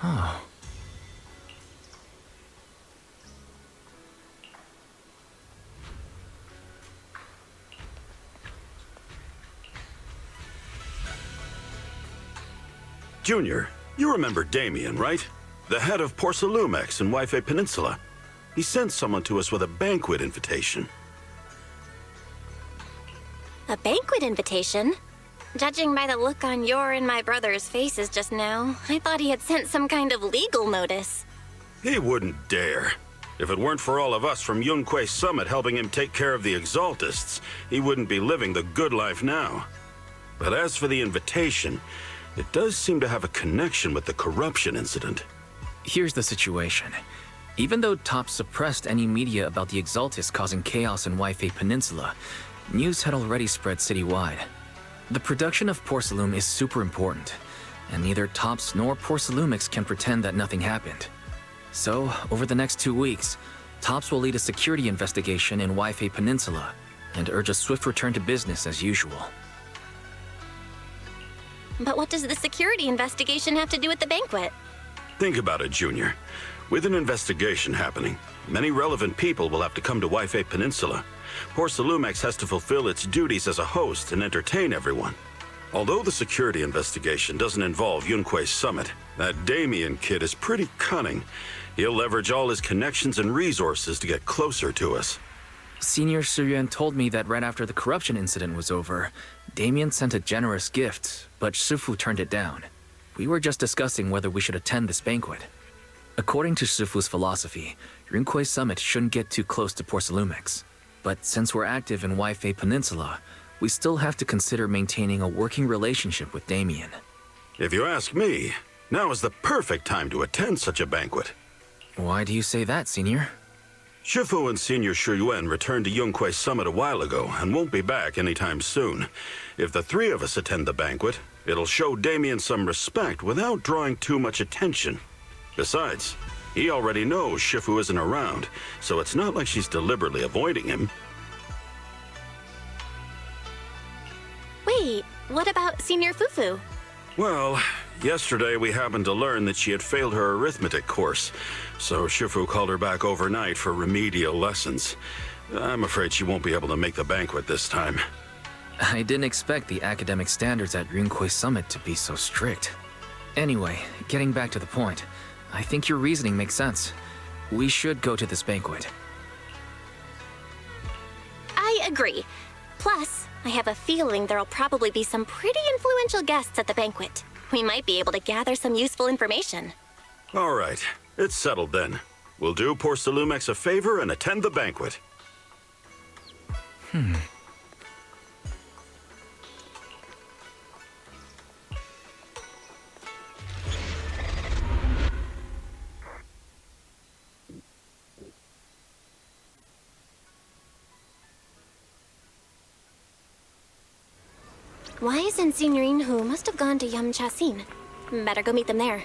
Oh. Junior, you remember Damien, right? The head of Porcelumex in Waife Peninsula. He sent someone to us with a banquet invitation. A banquet invitation? Judging by the look on your and my brother's faces just now, I thought he had sent some kind of legal notice. He wouldn't dare. If it weren't for all of us from Yunque Summit helping him take care of the Exaltists, he wouldn't be living the good life now. But as for the invitation, it does seem to have a connection with the corruption incident. Here's the situation. Even though Top suppressed any media about the Exaltists causing chaos in Waife Peninsula, news had already spread citywide. The production of Porcelume is super important, and neither Tops nor Porcelumix can pretend that nothing happened. So, over the next 2 weeks, Tops will lead a security investigation in Waife Peninsula, and urge a swift return to business as usual. But what does the security investigation have to do with the banquet? Think about it, Junior. With an investigation happening, many relevant people will have to come to Waife Peninsula. Porcelumex has to fulfill its duties as a host and entertain everyone. Although the security investigation doesn't involve Yunque's summit, that Damien kid is pretty cunning. He'll leverage all his connections and resources to get closer to us. Senior Suyuan told me that right after the corruption incident was over, Damien sent a generous gift, but Shifu turned it down. We were just discussing whether we should attend this banquet. According to Shifu's philosophy, Yunque's summit shouldn't get too close to Porcelumex. But since we're active in Waife Peninsula, we still have to consider maintaining a working relationship with Damien. If you ask me, now is the perfect time to attend such a banquet. Why do you say that, Senior? Shifu and Senior Shuyuan returned to Yunque's summit a while ago and won't be back anytime soon. If the three of us attend the banquet, it'll show Damien some respect without drawing too much attention. Besides, he already knows Shifu isn't around, so it's not like she's deliberately avoiding him. Wait, what about Senior Fufu? Well, yesterday we happened to learn that she had failed her arithmetic course, so Shifu called her back overnight for remedial lessons. I'm afraid she won't be able to make the banquet this time. I didn't expect the academic standards at Yunque Summit to be so strict. Anyway, getting back to the point, I think your reasoning makes sense. We should go to this banquet. I agree. Plus, I have a feeling there'll probably be some pretty influential guests at the banquet. We might be able to gather some useful information. All right, it's settled then. We'll do Porcelumex a favor and attend the banquet. Wise and Senior Inhu must have gone to Yamchasin. Better go meet them there.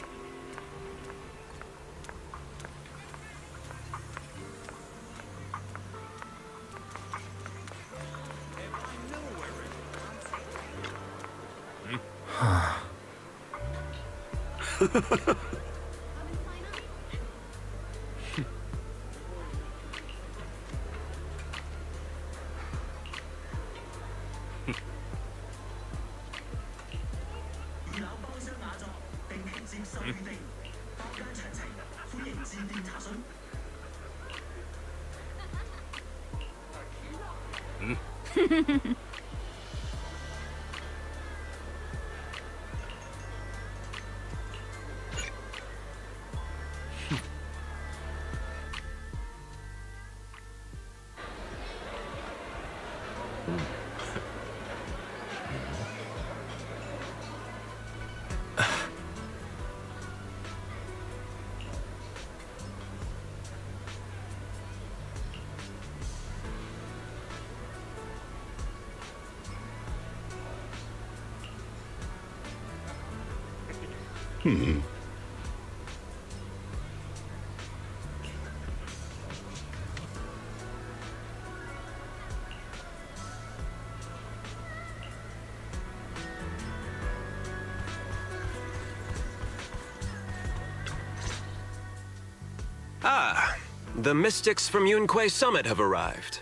The mystics from Yunquei Summit have arrived.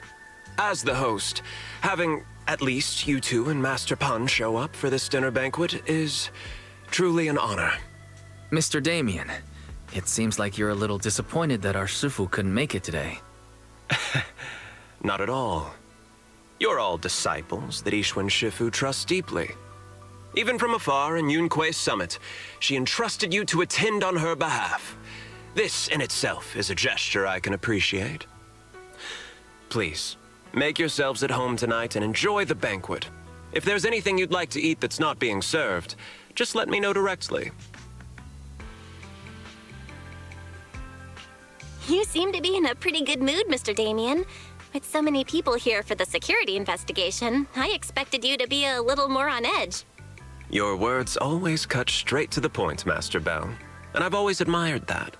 As the host, having at least you two and Master Pan show up for this dinner banquet is truly an honor. Mr. Damien, it seems like you're a little disappointed that our Shifu couldn't make it today. Not at all. You're all disciples that Ishwen Shifu trusts deeply. Even from afar in Yunquei Summit, she entrusted you to attend on her behalf. This in itself is a gesture I can appreciate. Please, make yourselves at home tonight and enjoy the banquet. If there's anything you'd like to eat that's not being served, just let me know directly. You seem to be in a pretty good mood, Mr. Damien. With so many people here for the security investigation, I expected you to be a little more on edge. Your words always cut straight to the point, Master Bell, and I've always admired that.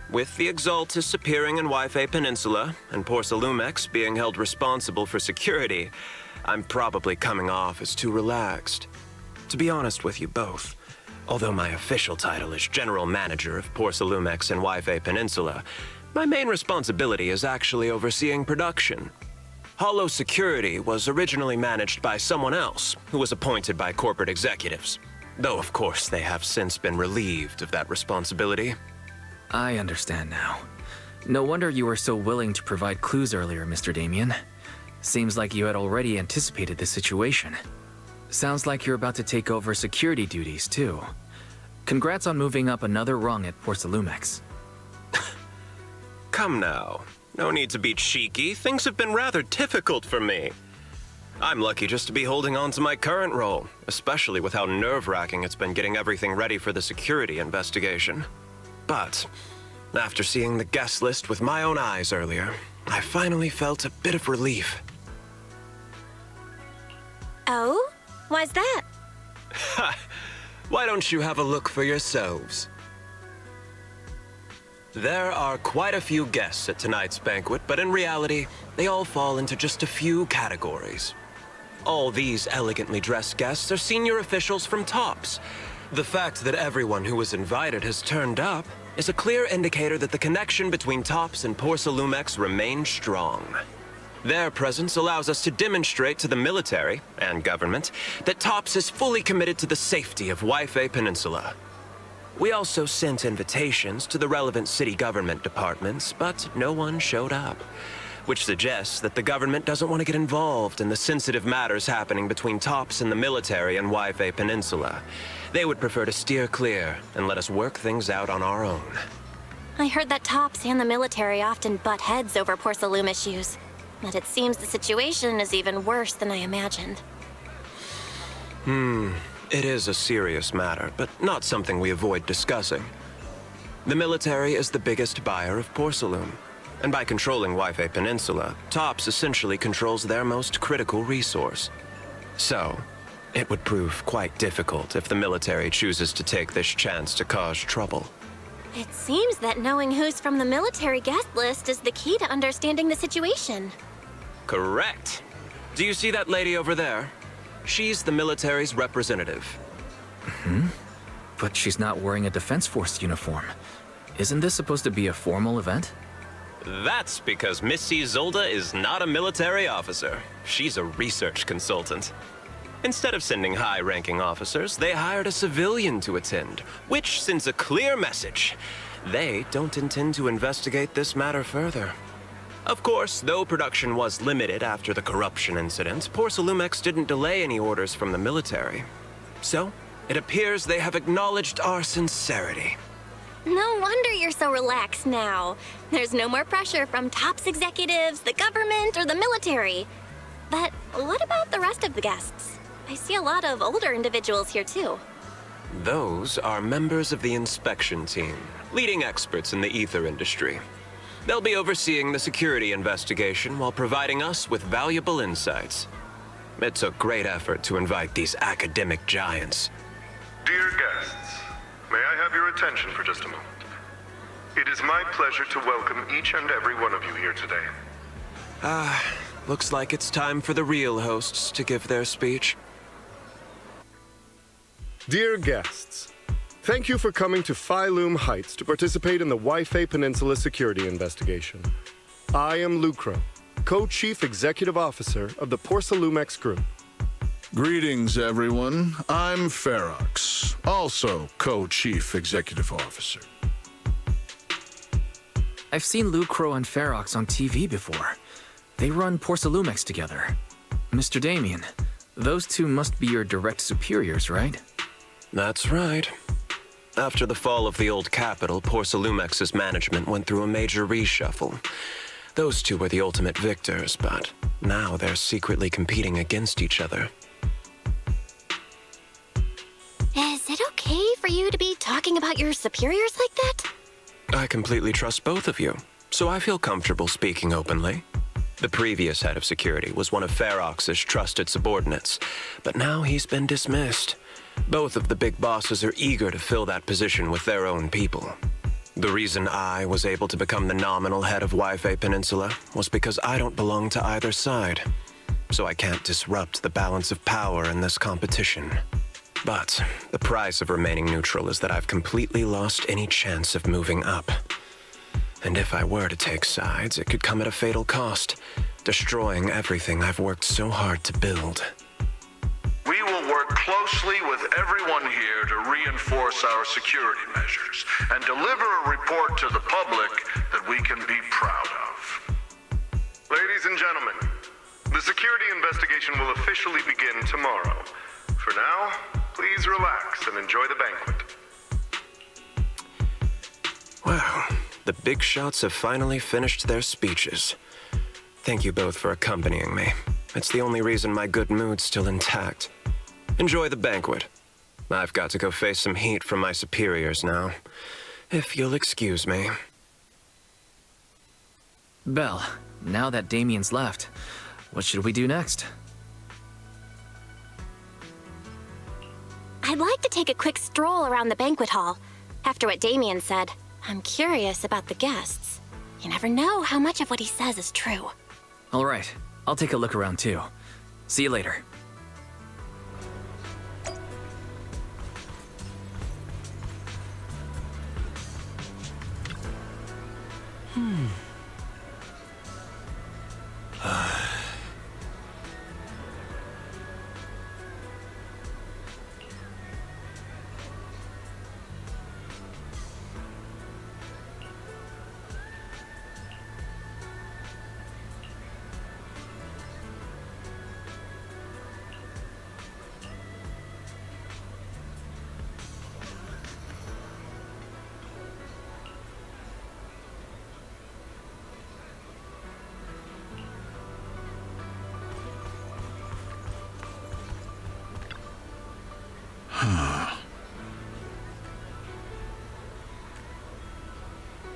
With the Exaltus appearing in Waifei Peninsula and Porcelumex being held responsible for security, I'm probably coming off as too relaxed. To be honest with you both, although my official title is General Manager of Porcelumex and Waifei Peninsula, my main responsibility is actually overseeing production. Hollow Security was originally managed by someone else who was appointed by corporate executives, though of course they have since been relieved of that responsibility. I understand now. No wonder you were so willing to provide clues earlier, Mr. Damien. Seems like you had already anticipated the situation. Sounds like you're about to take over security duties, too. Congrats on moving up another rung at Porcelumex. Come now. No need to be cheeky. Things have been rather difficult for me. I'm lucky just to be holding on to my current role, especially with how nerve-wracking it's been getting everything ready for the security investigation. But after seeing the guest list with my own eyes earlier, I finally felt a bit of relief. Oh? Why's that? Ha! Why don't you have a look for yourselves? There are quite a few guests at tonight's banquet, but in reality, they all fall into just a few categories. All these elegantly dressed guests are senior officials from TOPS. The fact that everyone who was invited has turned up is a clear indicator that the connection between TOPS and Porcelumex remains strong. Their presence allows us to demonstrate to the military and government that TOPS is fully committed to the safety of Waifei Peninsula. We also sent invitations to the relevant city government departments, but no one showed up, which suggests that the government doesn't want to get involved in the sensitive matters happening between TOPS and the military and Waifei Peninsula. They would prefer to steer clear and let us work things out on our own. I heard that TOPS and the military often butt heads over Porcelume issues, but it seems the situation is even worse than I imagined. It is a serious matter, but not something we avoid discussing. The military is the biggest buyer of porcelain, and by controlling Waifei Peninsula, TOPS essentially controls their most critical resource. So, it would prove quite difficult if the military chooses to take this chance to cause trouble. It seems that knowing who's from the military guest list is the key to understanding the situation. Correct. Do you see that lady over there? She's the military's representative. But she's not wearing a Defense Force uniform. Isn't this supposed to be a formal event? That's because Missy Zolda is not a military officer. She's a research consultant. Instead of sending high-ranking officers, they hired a civilian to attend, which sends a clear message. They don't intend to investigate this matter further. Of course, though production was limited after the corruption incident, Porcelumex didn't delay any orders from the military. So, it appears they have acknowledged our sincerity. No wonder you're so relaxed now. There's no more pressure from TOPS executives, the government, or the military. But what about the rest of the guests? I see a lot of older individuals here too. Those are members of the inspection team, leading experts in the ether industry. They'll be overseeing the security investigation while providing us with valuable insights. It took great effort to invite these academic giants. Dear guests, may I have your attention for just a moment? It is my pleasure to welcome each and every one of you here today. Looks like it's time for the real hosts to give their speech. Dear guests, Thank you for coming to Phylum Heights to participate in the Waifei Peninsula security investigation. I am Lucro, Co-Chief Executive Officer of the Porcelumex Group. Greetings, everyone. I'm Ferox, also Co-Chief Executive Officer. I've seen Lucro and Ferox on TV before. They run Porcelumex together. Mr. Damien, those two must be your direct superiors, right? That's right. After the fall of the old capital, Porcelumex's management went through a major reshuffle. Those two were the ultimate victors, but now they're secretly competing against each other. Is it okay for you to be talking about your superiors like that? I completely trust both of you, so I feel comfortable speaking openly. The previous head of security was one of Ferox's trusted subordinates, but now he's been dismissed. Both of the big bosses are eager to fill that position with their own people. The reason I was able to become the nominal head of Waifei Peninsula was because I don't belong to either side, so I can't disrupt the balance of power in this competition. But the price of remaining neutral is that I've completely lost any chance of moving up. And if I were to take sides, it could come at a fatal cost, destroying everything I've worked so hard to build. We will work closely with everyone here to reinforce our security measures and deliver a report to the public that we can be proud of. Ladies and gentlemen, the security investigation will officially begin tomorrow. For now, please relax and enjoy the banquet. Wow, the big shots have finally finished their speeches. Thank you both for accompanying me. It's the only reason my good mood's still intact. Enjoy the banquet. I've got to go face some heat from my superiors now. If you'll excuse me. Belle, now that Damien's left, what should we do next? I'd like to take a quick stroll around the banquet hall. After what Damien said, I'm curious about the guests. You never know how much of what he says is true. All right, I'll take a look around too. See you later.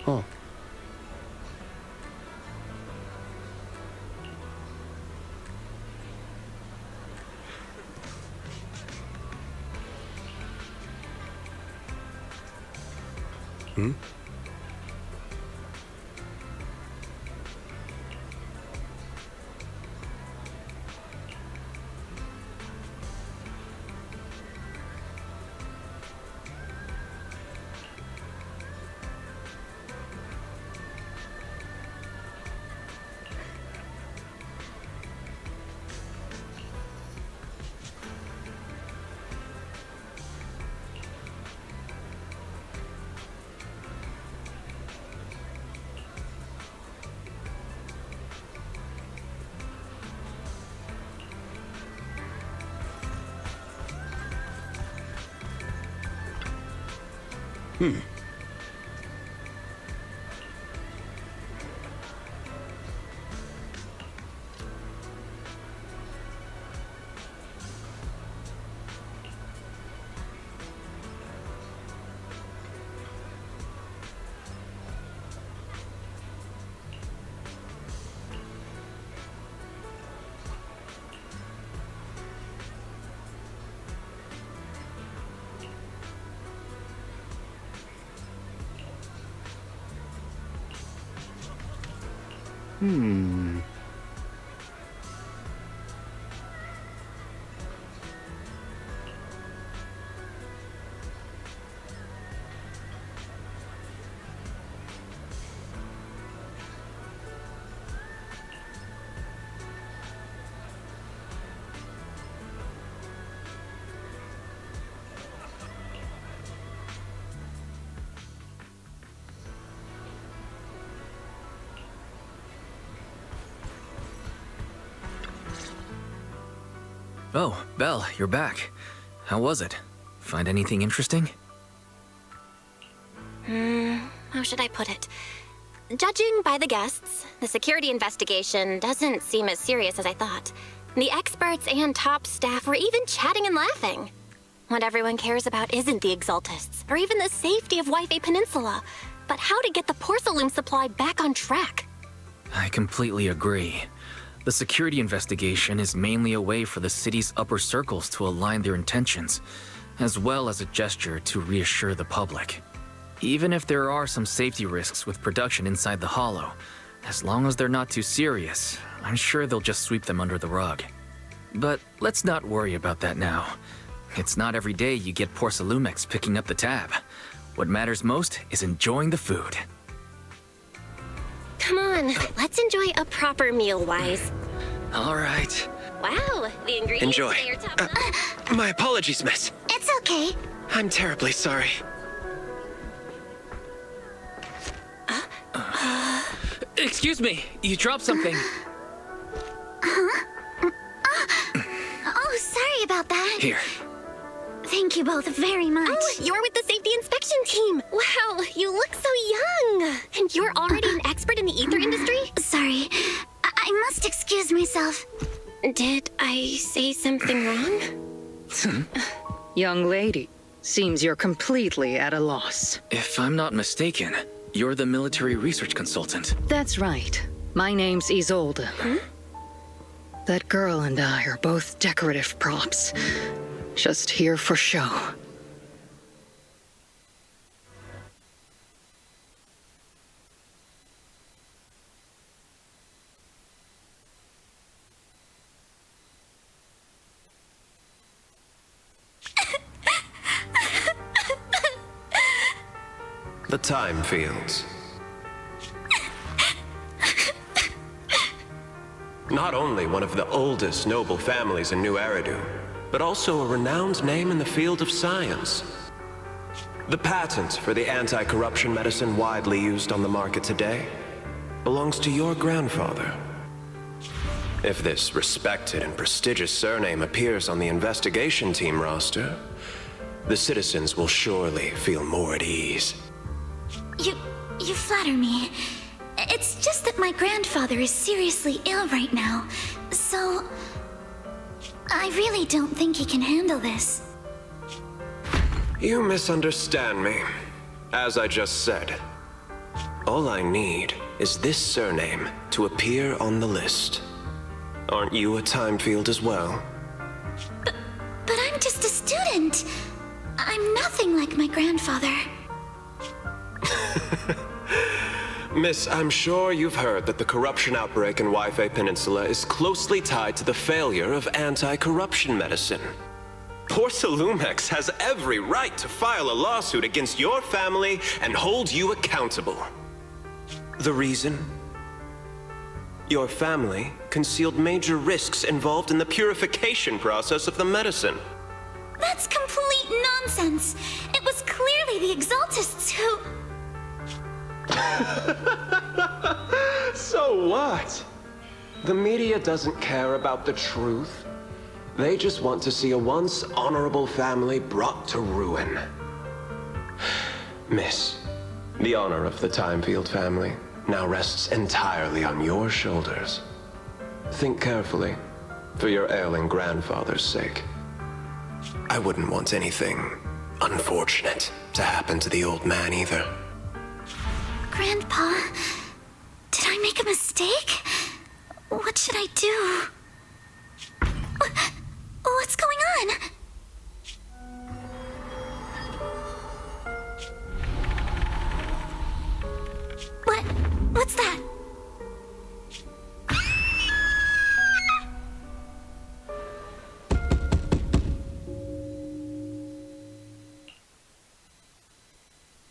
Oh. Hmm? Oh, Belle, you're back. How was it? Find anything interesting? How should I put it? Judging by the guests, the security investigation doesn't seem as serious as I thought. The experts and top staff were even chatting and laughing. What everyone cares about isn't the Exaltists, or even the safety of Wi-Fi Peninsula, but how to get the porcelain supply back on track. I completely agree. The security investigation is mainly a way for the city's upper circles to align their intentions, as well as a gesture to reassure the public. Even if there are some safety risks with production inside the Hollow, as long as they're not too serious, I'm sure they'll just sweep them under the rug. But let's not worry about that now. It's not every day you get Porcelumex picking up the tab. What matters most is enjoying the food. Come on, let's enjoy a proper meal, Wise. All right. Wow, the ingredients Enjoy. today are top-notch. My apologies, miss. It's okay. I'm terribly sorry. Excuse me, you dropped something. Oh, sorry about that. Here. Thank you both very much. Oh, you're with the safety inspection team. Wow, you look so young. And you're already an expert in the ether industry? Sorry, I must excuse myself. Did I say something wrong? Young lady, seems you're completely at a loss. If I'm not mistaken, you're the military research consultant. That's right. My name's Isolde. That girl and I are both decorative props. Just here for show. The time fields. Not only one of the oldest noble families in New Eridu, but also a renowned name in the field of science. The patent for the anti-corruption medicine widely used on the market today belongs to your grandfather. If this respected and prestigious surname appears on the investigation team roster, the citizens will surely feel more at ease. You flatter me. It's just that my grandfather is seriously ill right now, so I really don't think he can handle this. You misunderstand me. As I just said, all I need is this surname to appear on the list. Aren't you a time field as well? But I'm just a student. I'm nothing like my grandfather. Miss, I'm sure you've heard that the corruption outbreak in Wi-Fi Peninsula is closely tied to the failure of anti-corruption medicine. Porcelumex has every right to file a lawsuit against your family and hold you accountable. The reason? Your family concealed major risks involved in the purification process of the medicine. That's complete nonsense. It was clearly the Exaltists who... So what? The media doesn't care about the truth. They just want to see a once honorable family brought to ruin. Miss, the honor of the Timefield family now rests entirely on your shoulders. Think carefully, for your ailing grandfather's sake. I wouldn't want anything unfortunate to happen to the old man either. Grandpa, did I make a mistake? What should I do? What's going on? What's that?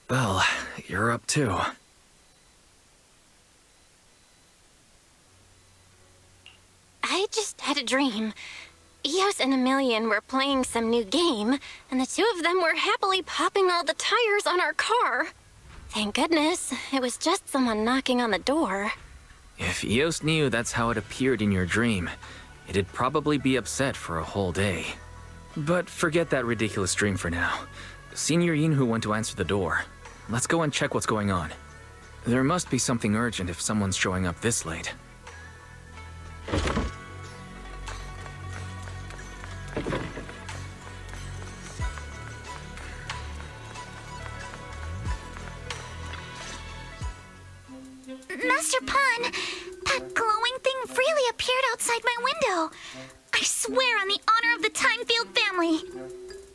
Well, you're up too. I just had a dream. Eos and Emilian were playing some new game, and the two of them were happily popping all the tires on our car. Thank goodness, it was just someone knocking on the door. If Eos knew that's how it appeared in your dream, it'd probably be upset for a whole day. But forget that ridiculous dream for now. Senior Yinhu went to answer the door. Let's go and check what's going on. There must be something urgent if someone's showing up this late. Master Pun, that glowing thing really appeared outside my window. I swear on the honor of the Timefield family.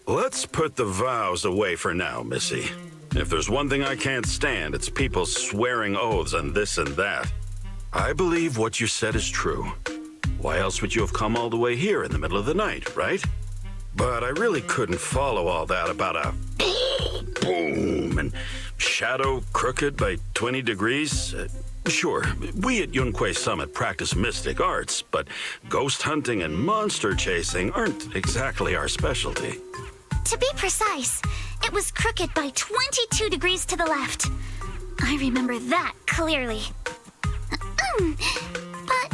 Let's put the vows away for now, Missy. If there's one thing I can't stand, it's people swearing oaths and this and that. I believe what you said is true. Why else would you have come all the way here in the middle of the night, right? But I really couldn't follow all that about a boom and shadow crooked by 20 degrees. Sure, we at Yunquei Summit practice mystic arts, but ghost hunting and monster chasing aren't exactly our specialty. To be precise, it was crooked by 22 degrees to the left. I remember that clearly. But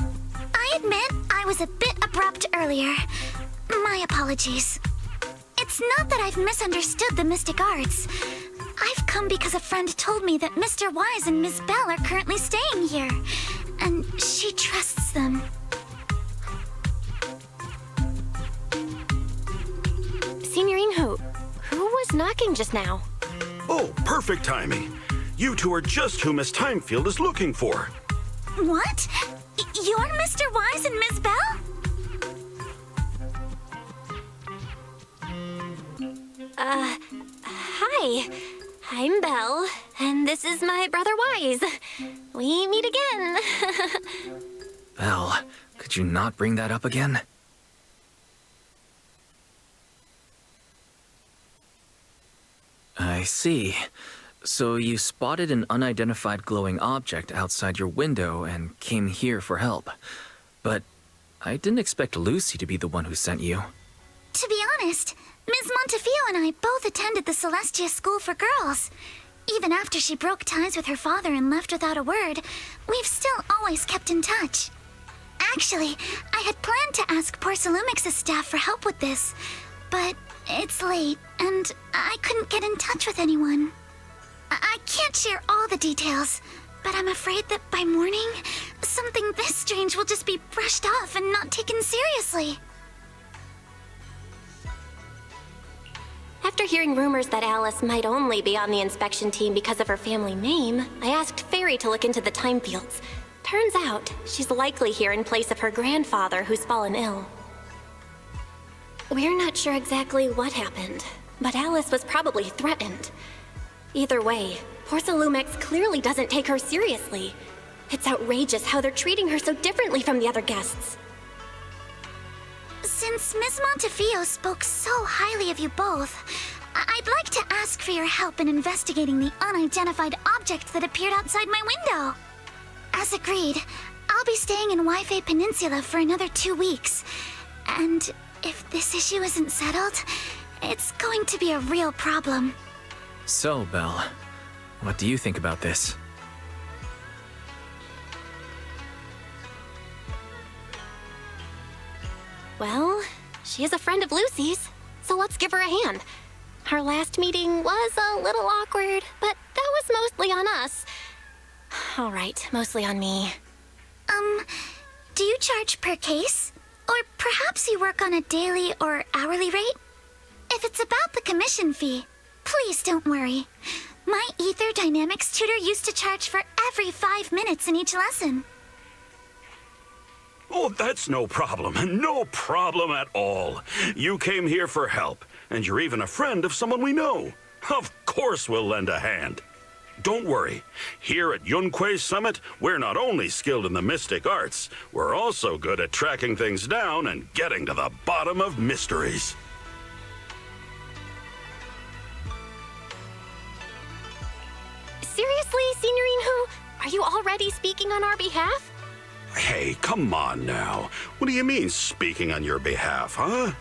I admit I was a bit abrupt earlier. My apologies. It's not that I've misunderstood the mystic arts. I've come because a friend told me that Mr. Wise and Ms. Bell are currently staying here, and she trusts them. Senior Inho, who was knocking just now? Oh, perfect timing. You two are just who Miss Timefield is looking for. What? You're Mr. Wise and Ms. Bell? Hi. I'm Belle, and this is my brother Wise. We meet again. Belle, could you not bring that up again? I see. So you spotted an unidentified glowing object outside your window and came here for help. But I didn't expect Lucy to be the one who sent you. To be honest, Ms. Montefiore and I both attended the Celestia School for Girls. Even after she broke ties with her father and left without a word, we've still always kept in touch. Actually, I had planned to ask Porcelumix's staff for help with this, but it's late, and I couldn't get in touch with anyone. I can't share all the details, but I'm afraid that by morning, something this strange will just be brushed off and not taken seriously. After hearing rumors that Alice might only be on the inspection team because of her family name, I asked Fairy to look into the Timefields. Turns out, she's likely here in place of her grandfather who's fallen ill. We're not sure exactly what happened, but Alice was probably threatened. Either way, Porcelumex clearly doesn't take her seriously. It's outrageous how they're treating her so differently from the other guests. Since Ms. Montefiore spoke so highly of you both, I'd like to ask for your help in investigating the unidentified object that appeared outside my window. As agreed, I'll be staying in Waifei Peninsula for another 2 weeks. And if this issue isn't settled, it's going to be a real problem. So, Belle, what do you think about this? Well, she is a friend of Lucy's, so let's give her a hand. Our last meeting was a little awkward, but that was mostly on us. All right, mostly on me. Do you charge per case? Or perhaps you work on a daily or hourly rate? If it's about the commission fee, please don't worry. My Ether Dynamics tutor used to charge for every 5 minutes in each lesson. Oh, that's no problem. No problem at all. You came here for help, and you're even a friend of someone we know. Of course we'll lend a hand. Don't worry. Here at Yunquei Summit, we're not only skilled in the mystic arts, we're also good at tracking things down and getting to the bottom of mysteries. Seriously, Signorino? Are you already speaking on our behalf? Hey, come on now. What do you mean, speaking on your behalf, huh?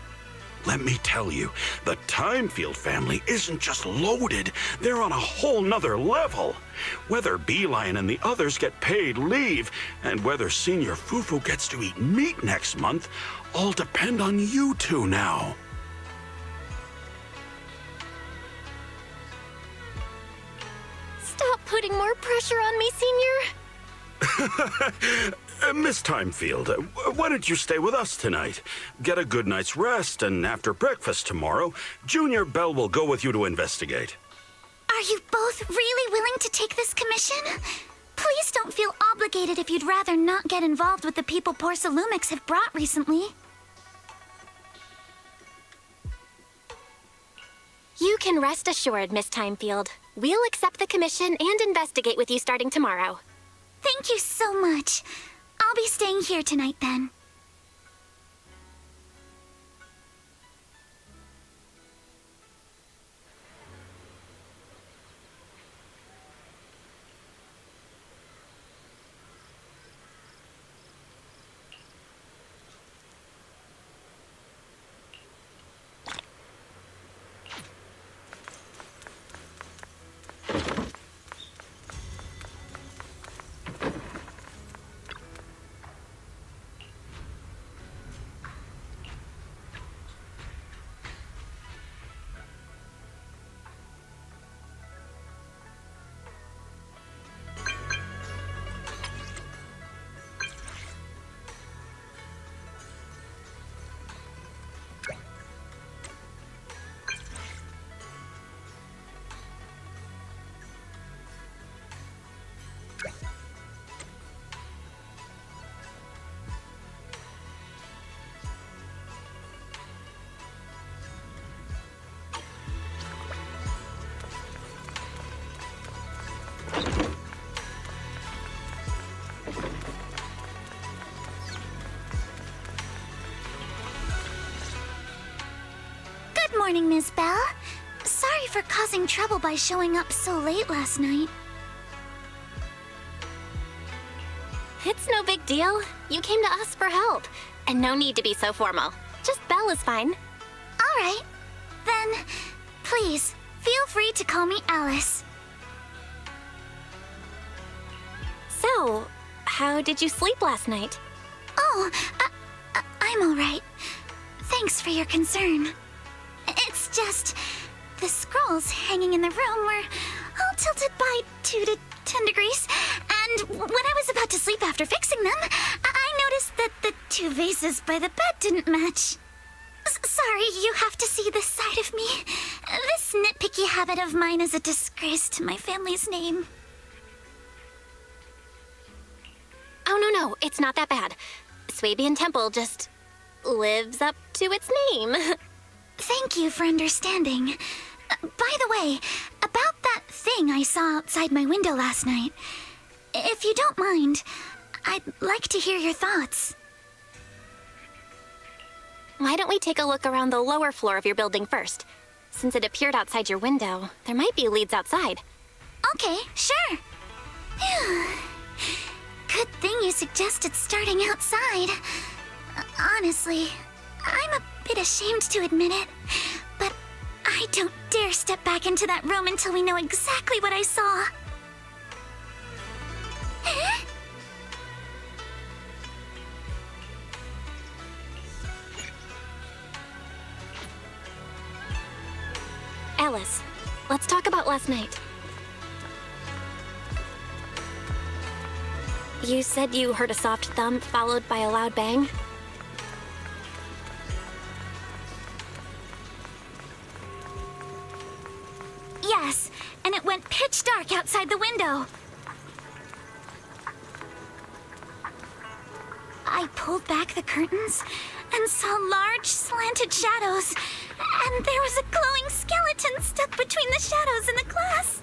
Let me tell you, the Timefield family isn't just loaded, they're on a whole nother level. Whether Beeline and the others get paid leave, and whether Senior Fufu gets to eat meat next month, all depend on you two now. Stop putting more pressure on me, Senior. Miss Timefield, why don't you stay with us tonight? Get a good night's rest, and after breakfast tomorrow, Junior Bell will go with you to investigate. Are you both really willing to take this commission? Please don't feel obligated if you'd rather not get involved with the people Porsalumix have brought recently. You can rest assured, Miss Timefield. We'll accept the commission and investigate with you starting tomorrow. Thank you so much. I'll be staying here tonight then. Good morning, Ms. Bell. Sorry for causing trouble by showing up so late last night. It's no big deal. You came to us for help. And no need to be so formal. Just Belle is fine. All right. Then, please, feel free to call me Alice. So, how did you sleep last night? Oh, I'm all right. Thanks for your concern. It's just, the scrolls hanging in the room were all tilted by 2 to 10 degrees, and when I was about to sleep after fixing them, I noticed that the 2 vases by the bed didn't match. Sorry, you have to see this side of me. This nitpicky habit of mine is a disgrace to my family's name. Oh, no, it's not that bad. Swabian Temple just lives up to its name. Thank you for understanding. By the way, about that thing I saw outside my window last night, if you don't mind, I'd like to hear your thoughts. Why don't we take a look around the lower floor of your building first? Since it appeared outside your window, there might be leads outside. Okay, sure. Good thing you suggested starting outside. Honestly, I'm a bit ashamed to admit it, but I don't dare step back into that room until we know exactly what I saw. Alice, let's talk about last night. You said you heard a soft thump followed by a loud bang? Yes, and it went pitch dark outside the window. I pulled back the curtains and saw large slanted shadows, and there was a glowing skeleton stuck between the shadows and the glass.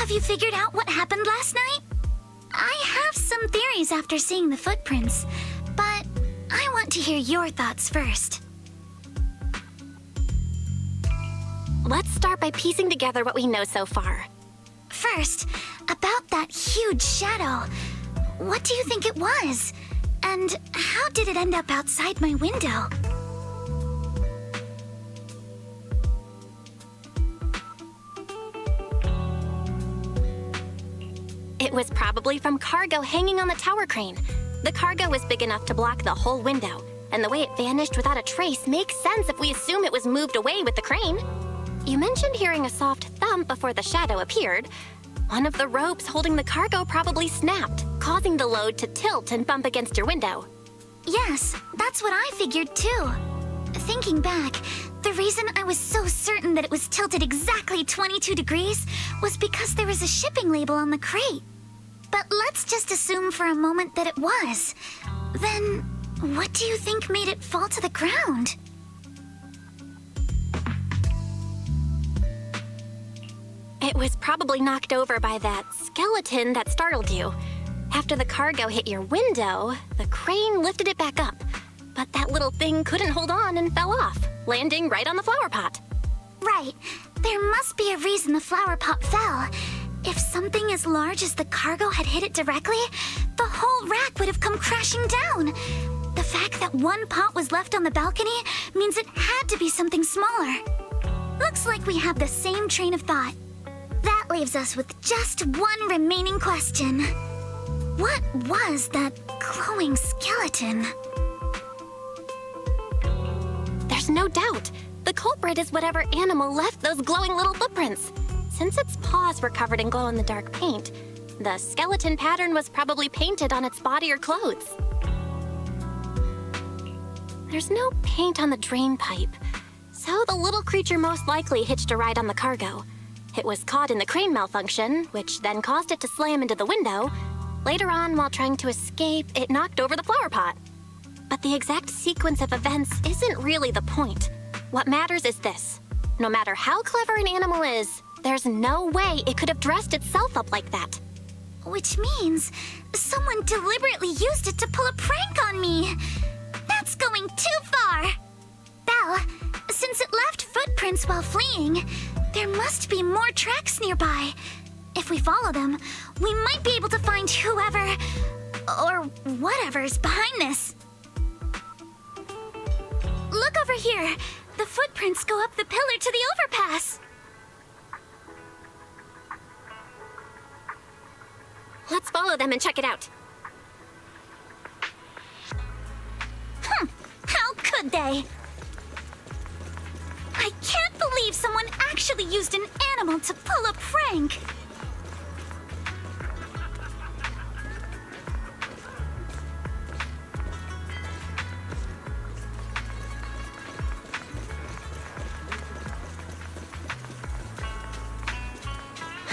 Have you figured out what happened last night? I have some theories after seeing the footprints, but I want to hear your thoughts first. Let's start by piecing together what we know so far. First, about that huge shadow. What do you think it was? And how did it end up outside my window? It was probably from cargo hanging on the tower crane. The cargo was big enough to block the whole window, and the way it vanished without a trace makes sense if we assume it was moved away with the crane. You mentioned hearing a soft thump before the shadow appeared. One of the ropes holding the cargo probably snapped, causing the load to tilt and bump against your window. Yes, that's what I figured too. Thinking back, the reason I was so certain that it was tilted exactly 22 degrees was because there was a shipping label on the crate. But let's just assume for a moment that it was. Then, what do you think made it fall to the ground? It was probably knocked over by that skeleton that startled you. After the cargo hit your window, the crane lifted it back up. But that little thing couldn't hold on and fell off, landing right on the flower pot. Right. There must be a reason the flower pot fell. If something as large as the cargo had hit it directly, the whole rack would have come crashing down. The fact that one pot was left on the balcony means it had to be something smaller. Looks like we have the same train of thought. That leaves us with just one remaining question. What was that glowing skeleton? There's no doubt. The culprit is whatever animal left those glowing little footprints. Since its paws were covered in glow-in-the-dark paint, the skeleton pattern was probably painted on its body or clothes. There's no paint on the drain pipe, so the little creature most likely hitched a ride on the cargo. It was caught in the crane malfunction, which then caused it to slam into the window. Later on, while trying to escape, it knocked over the flower pot. But the exact sequence of events isn't really the point. What matters is this. No matter how clever an animal is, there's no way it could have dressed itself up like that. Which means someone deliberately used it to pull a prank on me. That's going too far. Belle, since it left footprints while fleeing, there must be more tracks nearby. If we follow them, we might be able to find whoever or whatever's behind this. Look over here. The footprints go up the pillar to the overpass. Let's follow them and check it out. How could they? I can't believe someone actually used an animal to pull a prank.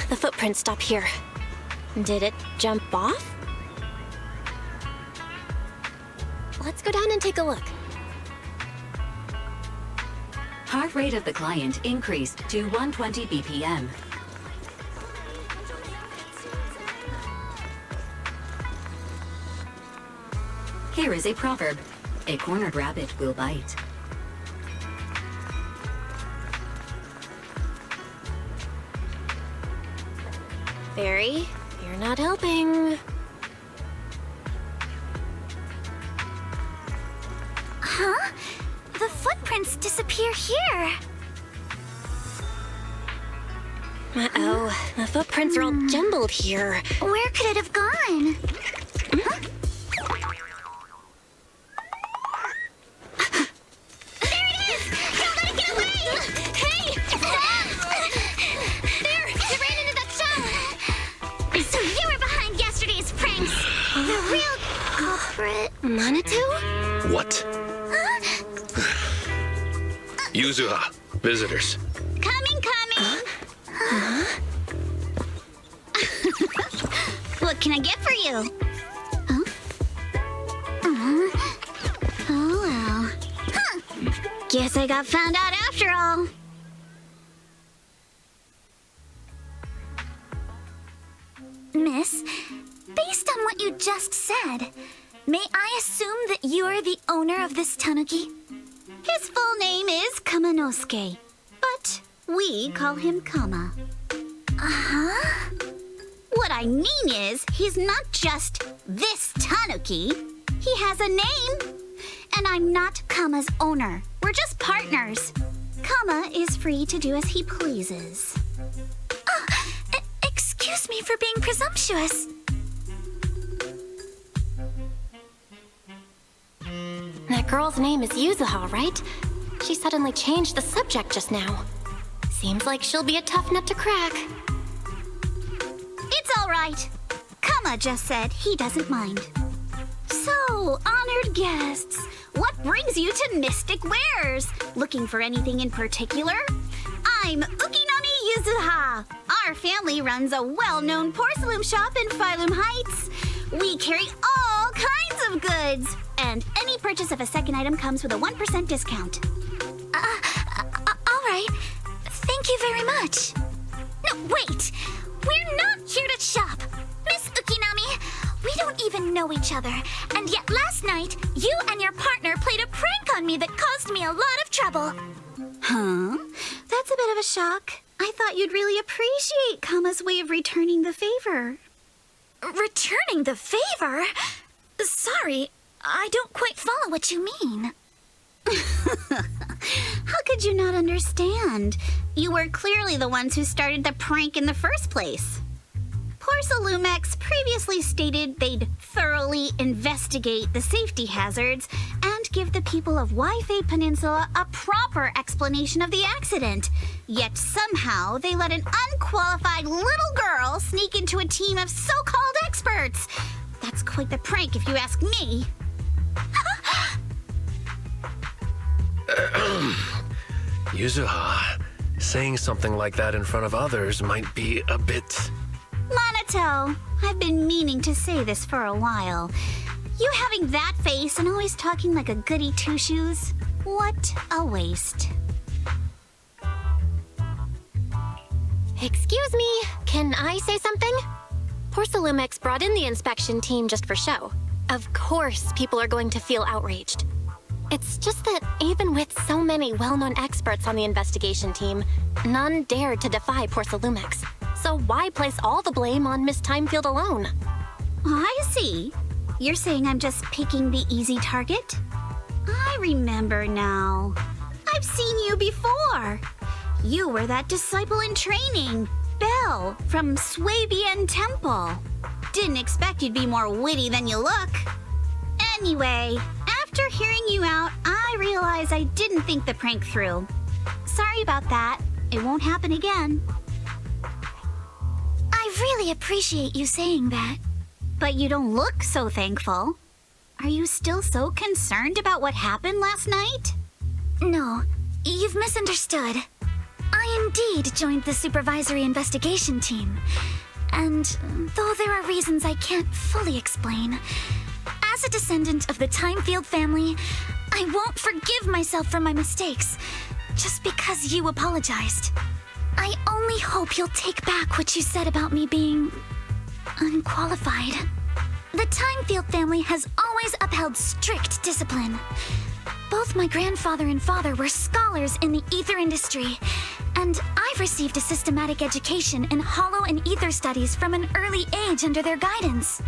The footprints stop here. Did it jump off? Let's go down and take a look. Heart rate of the client increased to 120 BPM. Here is a proverb. A cornered rabbit will bite. Fairy, you're not helping. Huh? The footprints disappear here. Uh-oh, the footprints are all jumbled here. Where could it have gone? Huh? There it is! Don't let it get away! Hey! There! It ran into that shop! So you were behind yesterday's pranks! The real culprit... Manitou? What? Yuzuha, visitors. Coming! What can I get for you? Huh? Oh, well. Huh. Guess I got found out after all. Miss, based on what you just said, may I assume that you are the owner of this tanuki? His full name is Kamanosuke, but we call him Kama. Uh-huh. What I mean is, he's not just this tanuki. He has a name. And I'm not Kama's owner. We're just partners. Kama is free to do as he pleases. Excuse me for being presumptuous. That girl's name is Yuzuha, right? She suddenly changed the subject just now. Seems like she'll be a tough nut to crack. It's all right. Kama just said he doesn't mind. So, honored guests, what brings you to Mystic Wares? Looking for anything in particular? I'm Ukinami Yuzuha. Our family runs a well-known porcelain shop in Phylum Heights. We carry all kinds of goods, and any purchase of a second item comes with a 1% discount. All right. Thank you very much. No, wait. We're not here to shop. Miss Ukinami, we don't even know each other. And yet last night, you and your partner played a prank on me that caused me a lot of trouble. Huh? That's a bit of a shock. I thought you'd really appreciate Kama's way of returning the favor. Returning the favor? Sorry, I don't quite follow what you mean. How could you not understand? You were clearly the ones who started the prank in the first place. Porcelumex previously stated they'd thoroughly investigate the safety hazards and give the people of Waifei Peninsula a proper explanation of the accident. Yet somehow they let an unqualified little girl sneak into a team of so-called experts. That's quite the prank if you ask me. Yuzuha, saying something like that in front of others might be a bit... Monato, I've been meaning to say this for a while. You having that face and always talking like a goody two-shoes? What a waste. Excuse me, can I say something? Porcelumex brought in the inspection team just for show. Of course people are going to feel outraged. It's just that even with so many well-known experts on the investigation team, none dared to defy Porcelumex. So why place all the blame on Miss Timefield alone? I see. You're saying I'm just picking the easy target? I remember now. I've seen you before. You were that disciple in training, Belle, from Swabian Temple. Didn't expect you'd be more witty than you look. Anyway, after hearing you out, I realized I didn't think the prank through. Sorry about that. It won't happen again. I really appreciate you saying that. But you don't look so thankful. Are you still so concerned about what happened last night? No, you've misunderstood. I indeed joined the supervisory investigation team. And though there are reasons I can't fully explain, as a descendant of the Timefield family, I won't forgive myself for my mistakes just because you apologized. I only hope you'll take back what you said about me being unqualified. The Timefield family has always upheld strict discipline. Both my grandfather and father were scholars in the ether industry, and I've received a systematic education in hollow and ether studies from an early age under their guidance.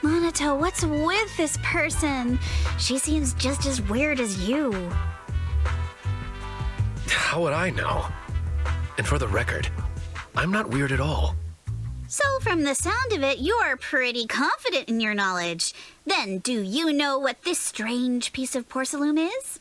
Monato, what's with this person? She seems just as weird as you. How would I know? And for the record, I'm not weird at all. So from the sound of it, you're pretty confident in your knowledge. Then, do you know what this strange piece of porcelain is?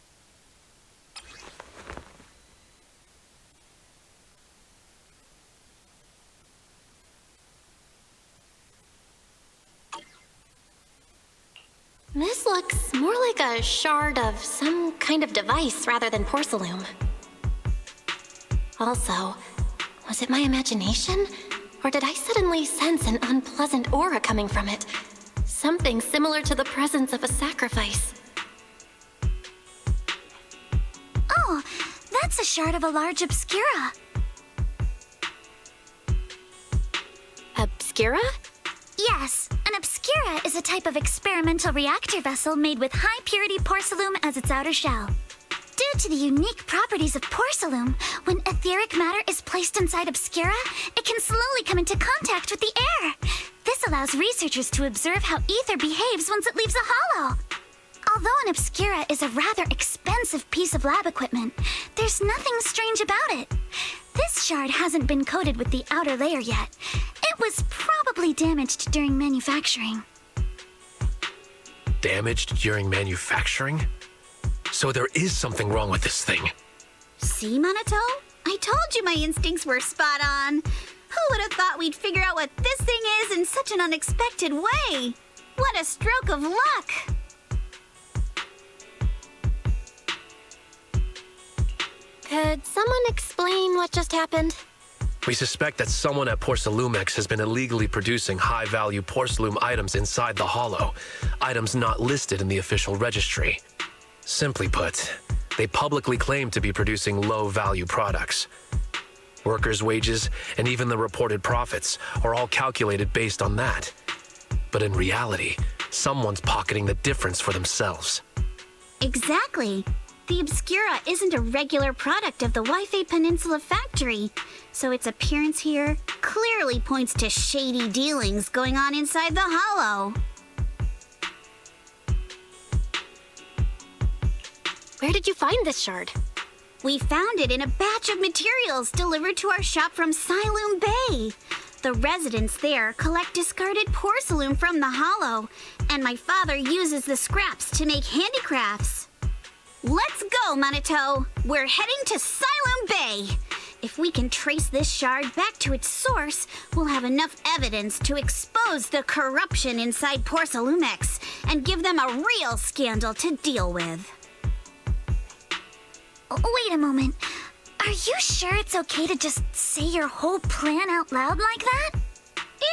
This looks more like a shard of some kind of device rather than porcelain. Also, was it my imagination? Or did I suddenly sense an unpleasant aura coming from it? Something similar to the presence of a sacrifice. Oh, that's a shard of a large obscura. Obscura? Yes, an obscura is a type of experimental reactor vessel made with high-purity porcelain as its outer shell. Due to the unique properties of porcelain, when etheric matter is placed inside obscura, it can slowly come into contact with the air. This allows researchers to observe how ether behaves once it leaves a hollow. Although an obscura is a rather expensive piece of lab equipment, there's nothing strange about it. This shard hasn't been coated with the outer layer yet. It was probably damaged during manufacturing. Damaged during manufacturing? So there is something wrong with this thing. See, Monato? I told you my instincts were spot on. Who would have thought we'd figure out what this thing is in such an unexpected way? What a stroke of luck! Could someone explain what just happened? We suspect that someone at Porcelumex has been illegally producing high-value porcelain items inside the hollow, items not listed in the official registry. Simply put, they publicly claim to be producing low-value products. Workers' wages and even the reported profits are all calculated based on that. But in reality, someone's pocketing the difference for themselves. Exactly. The obscura isn't a regular product of the Wi-Fi Peninsula factory, so its appearance here clearly points to shady dealings going on inside the hollow. Where did you find this shard? We found it in a batch of materials delivered to our shop from Siloon Bay. The residents there collect discarded porcelain from the hollow, and my father uses the scraps to make handicrafts. Let's go, Monato. We're heading to Siloon Bay. If we can trace this shard back to its source, we'll have enough evidence to expose the corruption inside Porcelumex and give them a real scandal to deal with. Wait a moment. Are you sure it's okay to just say your whole plan out loud like that?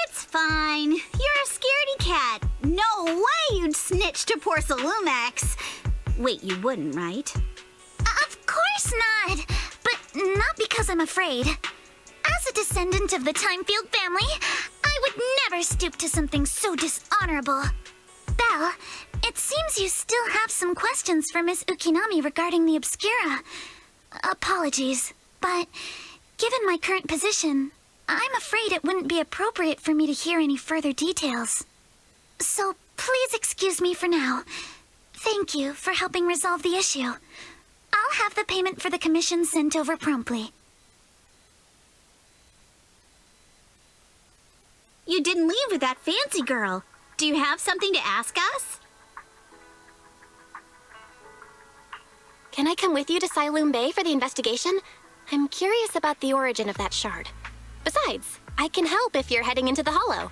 It's fine. You're a scaredy cat. No way you'd snitch to Porcelumex. Wait, you wouldn't, right? Of course not. But not because I'm afraid. As a descendant of the Timefield family, I would never stoop to something so dishonorable. Belle, it seems you still have some questions for Miss Ukinami regarding the obscura. Apologies, but given my current position, I'm afraid it wouldn't be appropriate for me to hear any further details. So please excuse me for now. Thank you for helping resolve the issue. I'll have the payment for the commission sent over promptly. You didn't leave with that fancy girl. Do you have something to ask us? Can I come with you to Siloon Bay for the investigation? I'm curious about the origin of that shard. Besides, I can help if you're heading into the hollow.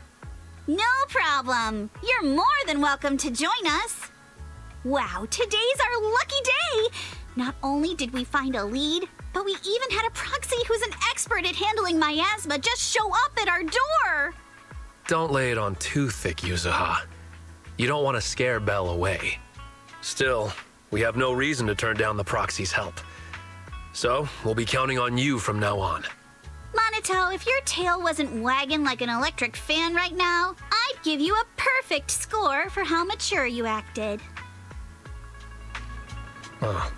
No problem. You're more than welcome to join us. Wow, today's our lucky day! Not only did we find a lead, but we even had a proxy who's an expert at handling miasma just show up at our door! Don't lay it on too thick, Yuzuha. You don't want to scare Belle away. Still, we have no reason to turn down the proxy's help. So, we'll be counting on you from now on. Monato, if your tail wasn't wagging like an electric fan right now, I'd give you a perfect score for how mature you acted. Oh,